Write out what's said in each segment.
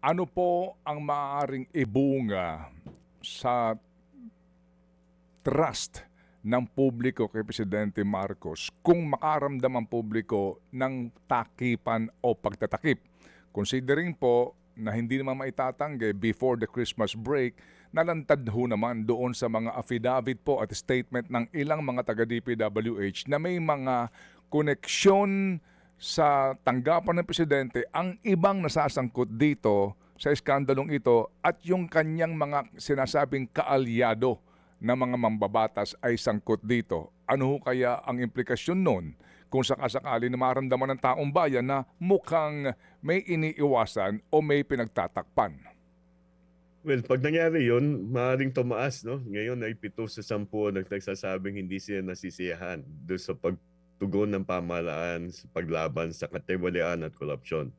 Ano po ang maaaring ibunga sa trust ng publiko kay Presidente Marcos kung makaramdam ang publiko ng takipan o pagtatakip? Considering po na hindi naman maitatanggi before the Christmas break, nalantad ho naman doon sa mga affidavit po at statement ng ilang mga taga-DPWH na may mga koneksyon sa tanggapan ng Presidente ang ibang nasasangkot dito sa iskandalong ito at yung kanyang mga sinasabing kaalyado na mga mambabatas ay sangkot dito. Ano ho kaya ang implikasyon nun kung sakasakali na maramdaman ng taong bayan na mukhang may iniiwasan o may pinagtatakpan? Well, pag nangyari yun, maaaring tumaas, no? Ngayon ay 7 sa 10 nagsasabing hindi sila nasisiyahan doon sa pagtugon ng pamahalaan sa paglaban sa katiwalian at korupsyon.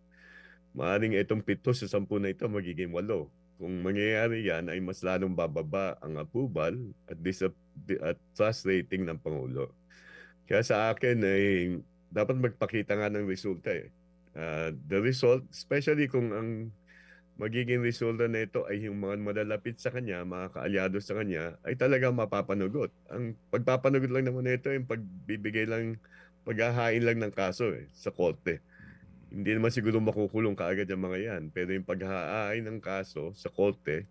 Maaaring itong 7 sa 10 na ito magiging 8. Kung mangyayari yan, ay mas lalong bababa ang approval at trust rating ng Pangulo. Kaya sa akin ay dapat magpakita nga ng resulta eh. The result, especially kung ang magiging resulta na ito ay yung mga malalapit sa kanya, mga kaalyado sa kanya, ay talagang mapapanagot. Ang pagpapanagot lang naman nito yung pagbibigay lang, paghahain lang ng kaso sa korte. Hindi naman siguro makukulong kaagad yung mga yan. Pero yung paghahain ng kaso sa korte,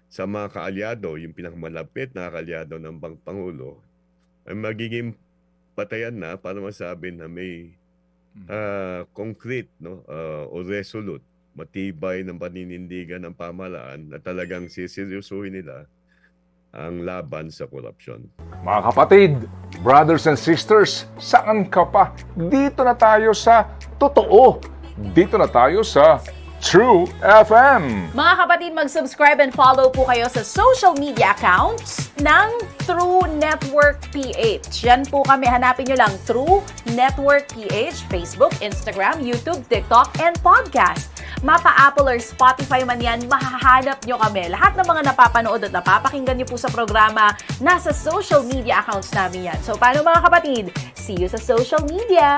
sa mga kaalyado, yung pinakamalapit na kaalyado ng Pangulo, ay magiging patayan na para masabi na may concrete o resolute, matibay ng paninindigan ng pamahalaan na talagang siseryosuhin nila ang laban sa korupsyon. Mga kapatid, brothers and sisters, saan ka pa? Dito na tayo sa totoo. Dito na tayo sa True FM. Mga kapatid, mag-subscribe and follow po kayo sa social media accounts ng True Network PH. Yan po kami, hanapin nyo lang True Network PH, Facebook, Instagram, YouTube, TikTok, and podcast. Mapa Apple or Spotify man yan, mahahanap nyo kami. Lahat ng mga napapanood at napapakinggan nyo po sa programa, nasa social media accounts namin yan. So paano mga kapatid? See you sa social media!